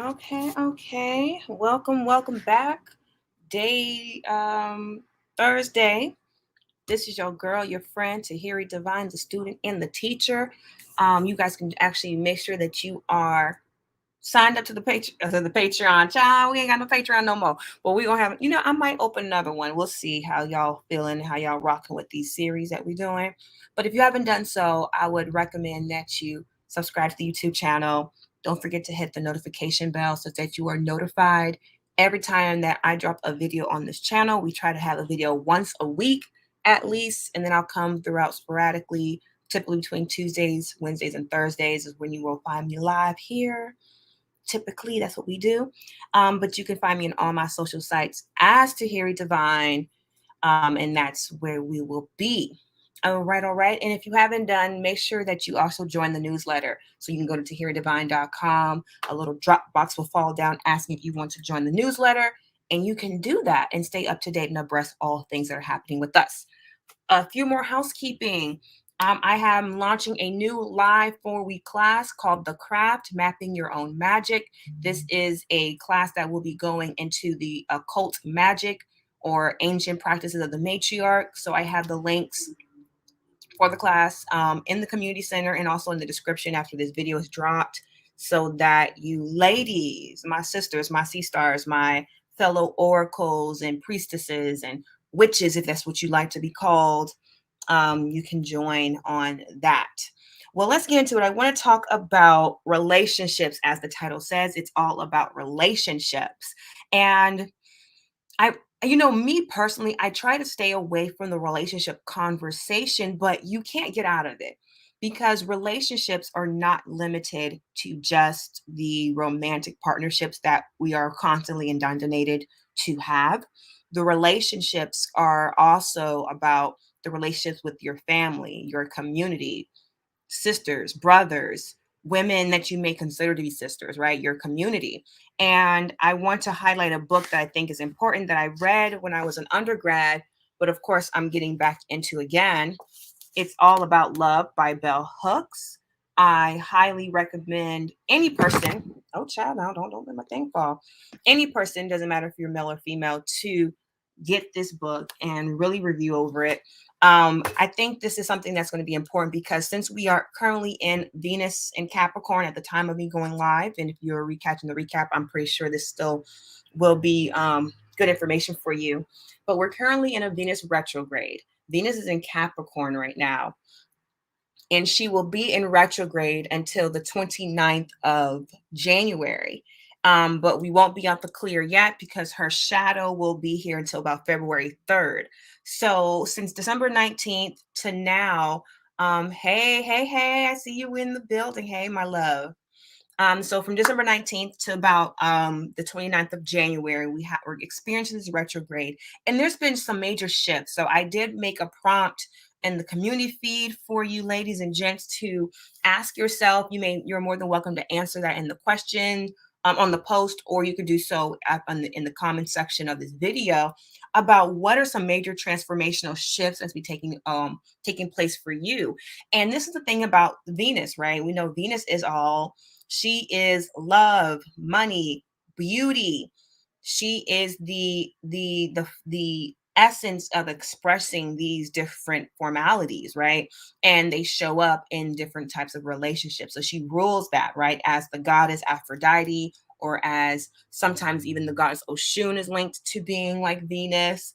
Okay. Welcome back. Day Thursday. This is your girl, your friend, Tahiri Divine, the student and the teacher. You guys can actually make sure that you are signed up to the Patreon. Child, we ain't got no Patreon no more. But we're gonna have, I might open another one. We'll see how y'all feeling, how y'all rocking with these series that we're doing. But if you haven't done so, I would recommend that you subscribe to the YouTube channel. Don't forget to hit the notification bell so that you are notified every time that I drop a video on this channel. We try to have a video once a week at least, and then I'll come throughout sporadically. Typically between Tuesdays, Wednesdays, and Thursdays is when you will find me live here. Typically, that's what we do. But you can find me on all my social sites as Tahiri Divine, and that's where we will be. All right. And if you haven't done, make sure that you also join the newsletter. So you can go to tahiridivine.com. A little drop box will fall down asking if you want to join the newsletter. And you can do that and stay up to date and abreast all things that are happening with us. A few more housekeeping. I am launching a new live 4-week class called The Craft, Mapping Your Own Magic. This is a class that will be going into the occult magic or ancient practices of the matriarch. So I have the links for the class in the community center and also in the description after this video is dropped, so that you ladies, my sisters, my sea stars, my fellow oracles and priestesses and witches, if that's what you like to be called, you can join on that. Well, let's get into it. I want to talk about relationships. As the title says, it's all about relationships. And I, me personally, I try to stay away from the relationship conversation, but you can't get out of it because relationships are not limited to just the romantic partnerships that we are constantly indoctrinated to have. The relationships are also about the relationships with your family, your community, sisters, brothers, women that you may consider to be sisters, right? Your community. And I want to highlight a book that I think is important that I read when I was an undergrad, but of course I'm getting back into again. It's All About Love by Bell Hooks. I highly recommend any person. Oh, child, now don't let my thing fall. Any person, doesn't matter if you're male or female, to get this book and really review over it. I think this is something that's going to be important because since we are currently in Venus and Capricorn at the time of me going live, and if you're recatching the recap, I'm pretty sure this still will be good information for you. But we're currently in a Venus retrograde. Venus is in Capricorn right now, and she will be in retrograde until the 29th of January. But we won't be out the clear yet because her shadow will be here until about February 3rd. So since December 19th to now, hey, I see you in the building. Hey, my love. So from December 19th to about the 29th of January, we're experiencing this retrograde, and there's been some major shifts. So I did make a prompt in the community feed for you ladies and gents to ask yourself. You're more than welcome to answer that in the question on the post, or you could do so in the comment section of this video about what are some major transformational shifts that's be taking place for you. And this is the thing about Venus, right? We know Venus is she is love, money, beauty. She is the essence of expressing these different formalities, right? And they show up in different types of relationships. So she rules that, right? As the goddess Aphrodite, or as sometimes even the goddess Oshun is linked to being like Venus.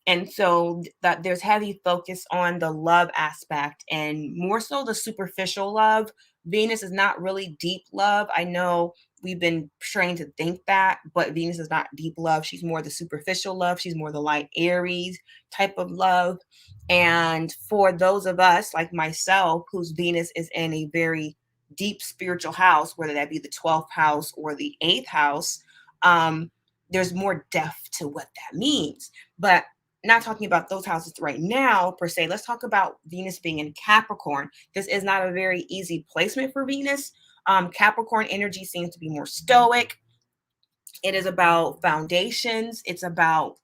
And so that there's heavy focus on the love aspect and more so the superficial love. Venus is not really deep love. I know we've been trained to think that, but Venus is not deep love. She's more the superficial love. She's more the light Aries type of love. And for those of us like myself, whose Venus is in a very deep spiritual house, whether that be the 12th house or the 8th house, there's more depth to what that means. But not talking about those houses right now per se. Let's talk about Venus being in Capricorn. This is not a very easy placement for Venus. Capricorn energy seems to be more stoic. It is about foundations. It's about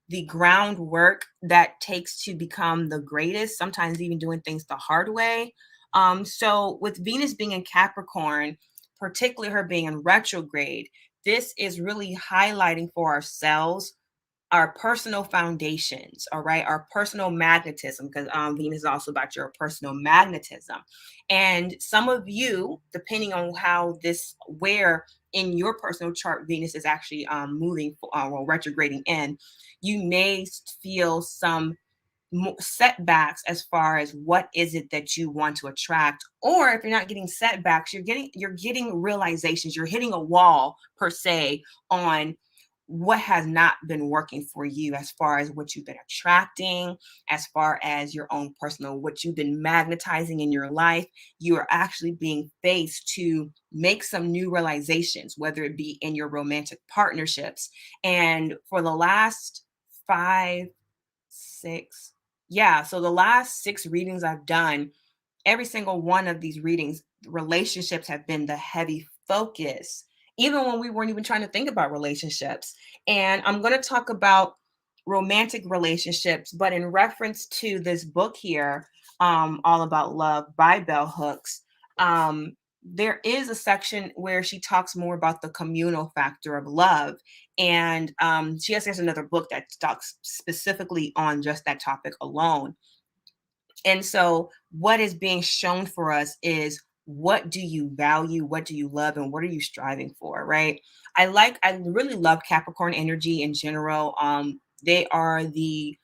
the groundwork that takes to become the greatest, sometimes even doing things the hard way. So with Venus being in Capricorn, particularly her being in retrograde, this is really highlighting for ourselves our personal foundations, all right, our personal magnetism, because Venus is also about your personal magnetism. And some of you, depending on how this, where in your personal chart Venus is actually moving or retrograding in, you may feel some setbacks as far as what is it that you want to attract. Or if you're not getting setbacks, you're getting realizations, you're hitting a wall per se on what has not been working for you as far as what you've been attracting, as far as your own personal, what you've been magnetizing in your life. You are actually being faced to make some new realizations, whether it be in your romantic partnerships. And for the last 5, 6, yeah, so the last 6 readings I've done, every single one of these readings, relationships have been the heavy focus, even when we weren't even trying to think about relationships. And I'm going to talk about romantic relationships, but in reference to this book here, All About Love by Bell Hooks, there is a section where she talks more about the communal factor of love. And she has there's another book that talks specifically on just that topic alone. And so, what is being shown for us is, what do you value, what do you love, and what are you striving for, right? I really love Capricorn energy in general. They are the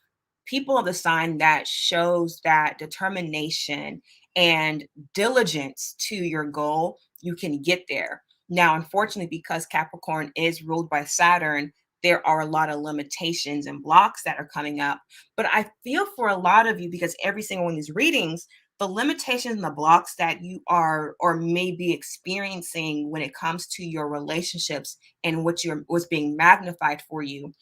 people of the sign that shows that determination and diligence to your goal, you can get there. Now, unfortunately, because Capricorn is ruled by Saturn, there are a lot of limitations and blocks that are coming up. But I feel for a lot of you, because every single one of these readings, the limitations and the blocks that you are or may be experiencing when it comes to your relationships and what's being magnified for you,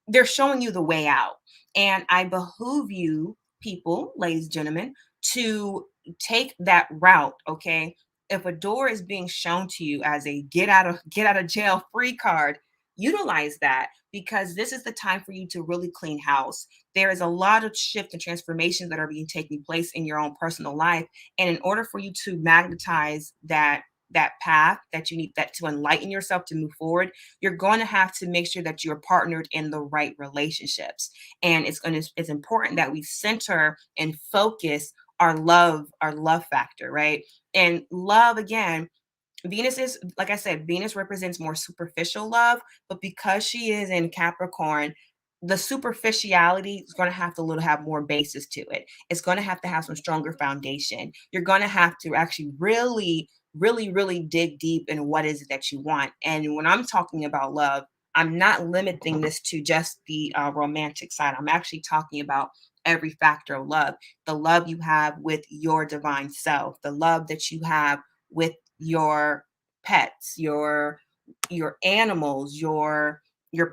they're showing you the way out. And I behoove you, people, ladies and gentlemen, to take that route. Okay. If a door is being shown to you as a get out of jail free card, utilize that, because this is the time for you to really clean house. There is a lot of shift and transformations that are being taking place in your own personal life. And in order for you to magnetize that path that you need, that to enlighten yourself to move forward, you're going to have to make sure that you're partnered in the right relationships. And it's important that we center and focus our love factor, right? And love, again, Venus is, like I said, Venus represents more superficial love, but because she is in Capricorn, the superficiality is going to have to have more basis to it. It's going to have some stronger foundation. You're going to have to actually really, really, really dig deep in what is it that you want. And when I'm talking about love, I'm not limiting this to just the romantic side. I'm actually talking about every factor of love. The love you have with your divine self, the love that you have with your pets, your animals, your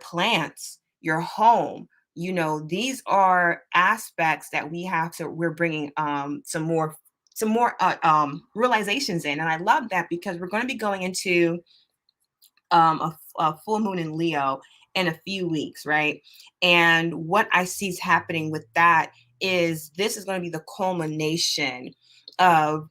plants, your home. These are aspects that we're bringing some more realizations in. And I love that, because we're going to be going into a full moon in Leo in a few weeks, right? And what I see is happening with that is, this is going to be the culmination of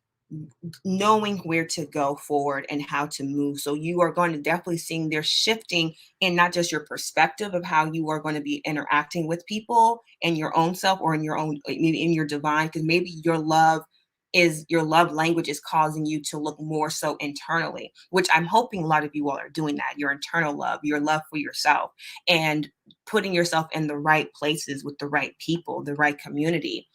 knowing where to go forward and how to move. So you are going to definitely seeing their shifting in not just your perspective of how you are going to be interacting with people and your own self, or in your own, maybe in your divine, because maybe your love language is causing you to look more so internally, which I'm hoping a lot of you all are doing that. Your internal love, your love for yourself, and putting yourself in the right places with the right people, the right community,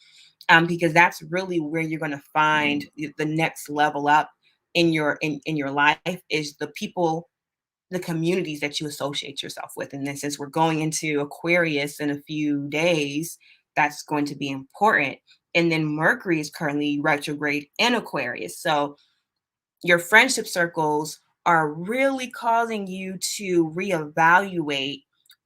because that's really where you're going to find the next level up in your life, is the people, the communities that you associate yourself with. And then, since we're going into Aquarius in a few days, that's going to be important. And then Mercury is currently retrograde in Aquarius. So your friendship circles are really causing you to reevaluate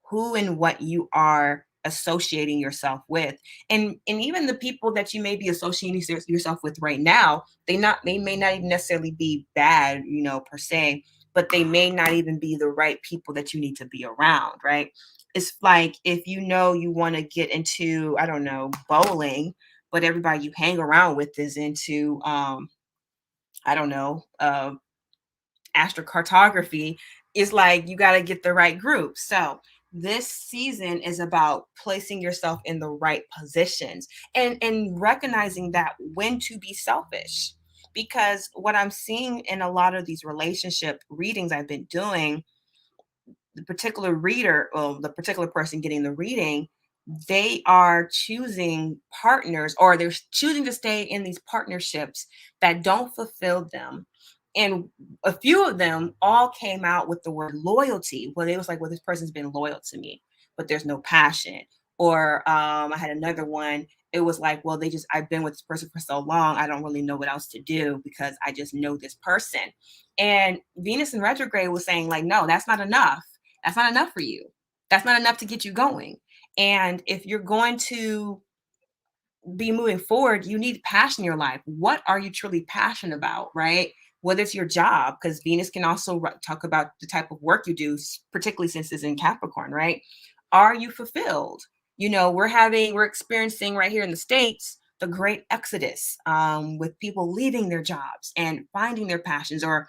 who and what you are associating yourself with. And even the people that you may be associating yourself with right now, they may not even necessarily be bad, per se, but they may not even be the right people that you need to be around, right? It's like, if you want to get into, I don't know, bowling, but everybody you hang around with is into I don't know, astrocartography is like you got to get the right group. So this season is about placing yourself in the right positions and recognizing that when to be selfish. Because what I'm seeing in a lot of these relationship readings I've been doing, the particular reader, or the particular person getting the reading, they are choosing partners, or they're choosing to stay in these partnerships that don't fulfill them. And a few of them all came out with the word loyalty. Well, it was like, well, this person's been loyal to me, but there's no passion. Or I had another one. It was like, well, I've been with this person for so long, I don't really know what else to do because I just know this person. And Venus in retrograde was saying, like, no, that's not enough. That's not enough for you. That's not enough to get you going. And if you're going to be moving forward, you need passion in your life. What are you truly passionate about, right? Whether it's your job, because Venus can also talk about the type of work you do, particularly since it's in Capricorn, right? Are you fulfilled? We're experiencing right here in the States the great exodus, with people leaving their jobs and finding their passions, or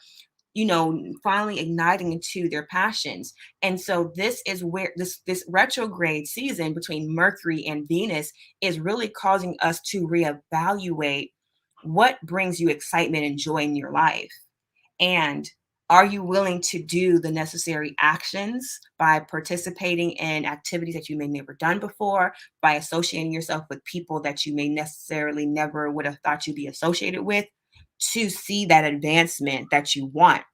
finally igniting into their passions. And so this is where this retrograde season between Mercury and Venus is really causing us to reevaluate what brings you excitement and joy in your life. And are you willing to do the necessary actions by participating in activities that you may never done before, by associating yourself with people that you may necessarily never would have thought you'd be associated with, to see that advancement that you want?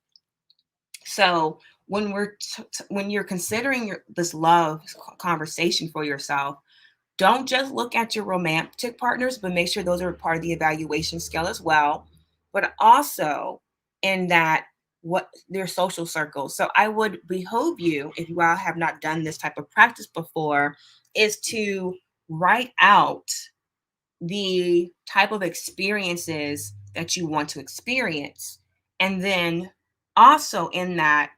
So when you're considering this love conversation for yourself, don't just look at your romantic partners, but make sure those are part of the evaluation scale as well. But also in that, what their social circles. So I would behoove you, if you all have not done this type of practice before, is to write out the type of experiences that you want to experience. And then also in that,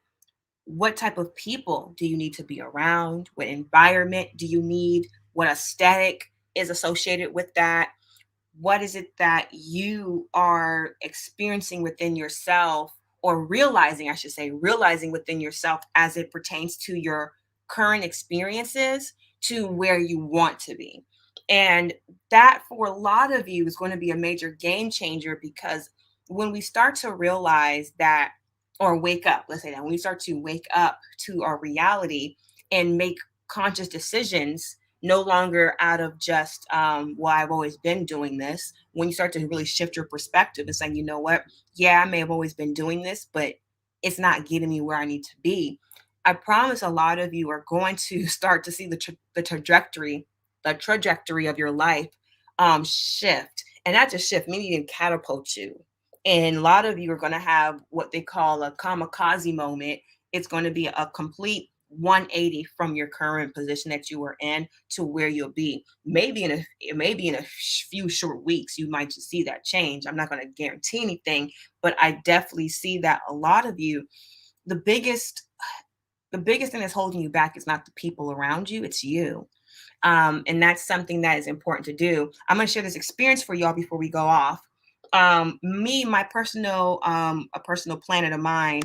what type of people do you need to be around? What environment do you need? What aesthetic is associated with that? What is it that you are experiencing within yourself, or realizing, I should say, realizing within yourself as it pertains to your current experiences to where you want to be? And that, for a lot of you, is going to be a major game changer, because when we start to realize that, or wake up, let's say that, when we start to wake up to our reality and make conscious decisions, no longer out of just, well, I've always been doing this. When you start to really shift your perspective and saying, you know what, yeah, I may have always been doing this, but it's not getting me where I need to be. I promise a lot of you are going to start to see the trajectory of your life shift, and not just shift, maybe even catapult you. And a lot of you are going to have what they call a kamikaze moment. It's going to be a complete 180 from your current position that you were in to where you'll be. Maybe in a few short weeks, you might just see that change. I'm not going to guarantee anything, but I definitely see that a lot of you, the biggest thing that's holding you back is not the people around you, it's you. And that's something that is important to do. I'm going to share this experience for y'all before we go off. My a personal planet of mine,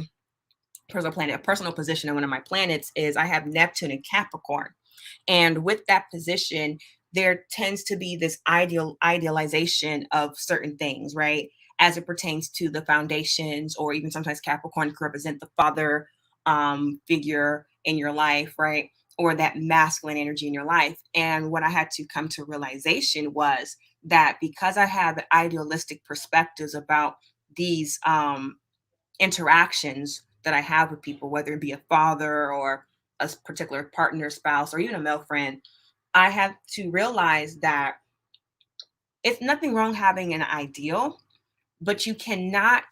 a personal position of one of my planets is, I have Neptune in Capricorn. And with that position, there tends to be this idealization of certain things, right? As it pertains to the foundations, or even sometimes Capricorn can represent the father figure in your life, right? Or that masculine energy in your life. And what I had to come to realization was that, because I have idealistic perspectives about these interactions that I have with people, whether it be a father or a particular partner, spouse, or even a male friend, I have to realize that it's nothing wrong having an ideal, but you cannot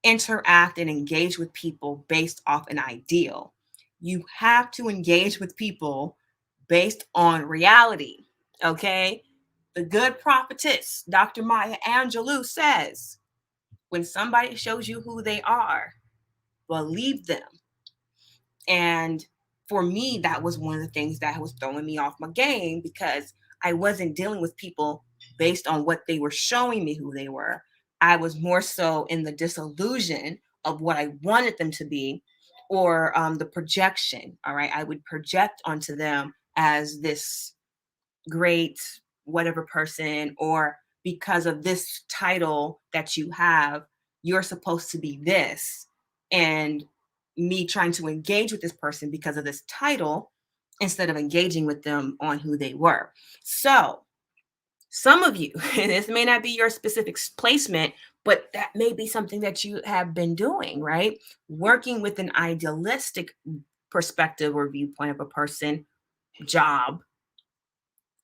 interact and engage with people based off an ideal. You have to engage with people based on reality. Okay. The good prophetess, Dr. Maya Angelou, says, when somebody shows you who they are, believe them. And for me, that was one of the things that was throwing me off my game, because I wasn't dealing with people based on what they were showing me who they were. I was more so in the disillusion of what I wanted them to be, or the projection. All right, I would project onto them as this great whatever person, or because of this title that you have, you're supposed to be this. And me trying to engage with this person because of this title instead of engaging with them on who they were. So, some of you, this may not be your specific placement, but that may be something that you have been doing, right? Working with an idealistic perspective or viewpoint of a person, job,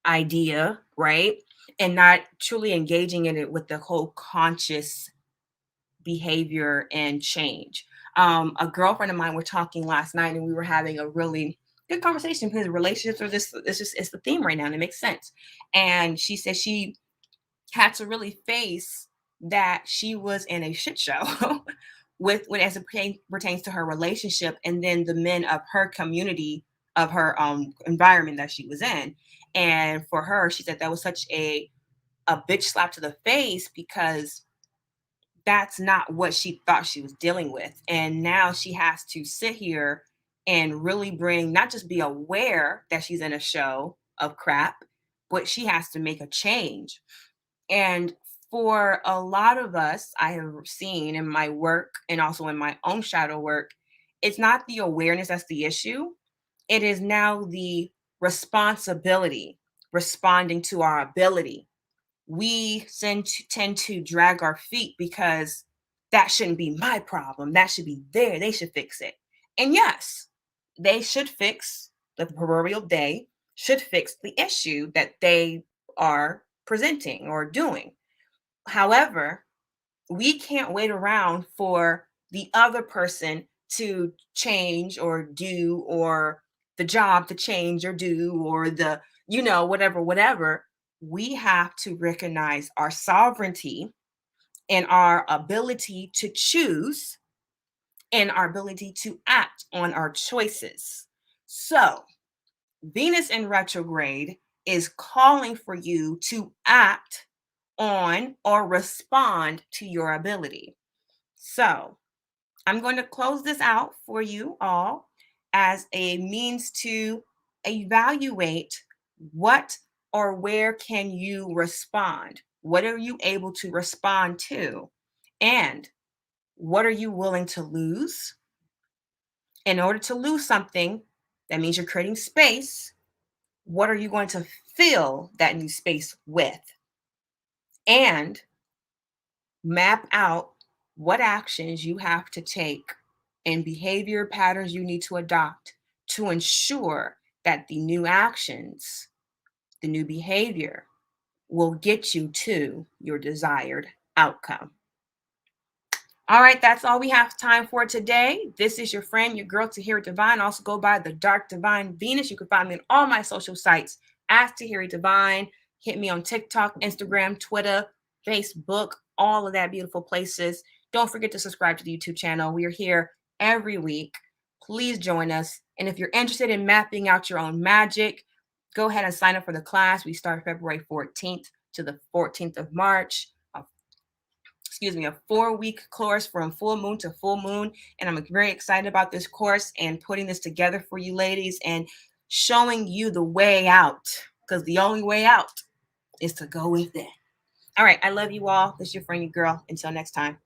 idea, right? And not truly engaging in it with the whole conscious behavior and change. A girlfriend of mine were talking last night, and we were having a really good conversation because relationships are this. It's just it's the theme right now, and it makes sense. And she said she had to really face that she was in a shit show with when as it pertains to her relationship, and then the men of her community, of her environment that she was in. And for her, she said that was such a bitch slap to the face, because that's not what she thought she was dealing with. And now she has to sit here and really bring, not just be aware that she's in a show of crap, but she has to make a change. And for a lot of us, I have seen in my work and also in my own shadow work, it's not the awareness that's the issue. It is now the responsibility, responding to our ability. We tend to drag our feet because that shouldn't be my problem. That should be there. They should fix it. And yes, they should fix, the proverbial they should fix the issue that they are presenting or doing. However, we can't wait around for the other person to change or do, or the job to change or do, or the, whatever, whatever. We have to recognize our sovereignty and our ability to choose and our ability to act on our choices. So, Venus in retrograde is calling for you to act on or respond to your ability. So, I'm going to close this out for you all as a means to evaluate what or where can you respond? What are you able to respond to? And what are you willing to lose? In order to lose something, that means you're creating space. What are you going to fill that new space with? And map out what actions you have to take and behavior patterns you need to adopt to ensure that the new actions, the new behavior will get you to your desired outcome. All right, that's all we have time for today. This is your friend, your girl, Tahiri Divine. Also go by the Dark Divine Venus. You can find me on all my social sites as Tahiri Divine. Hit me on TikTok, Instagram, Twitter, Facebook, all of that beautiful places. Don't forget to subscribe to the YouTube channel. We are here every week. Please join us. And if you're interested in mapping out your own magic, go ahead and sign up for the class. We start February 14th to the 14th of March. A 4-week course from full moon to full moon. And I'm very excited about this course and putting this together for you ladies and showing you the way out, because the only way out is to go with it. All right. I love you all. This is your friend, your girl. Until next time.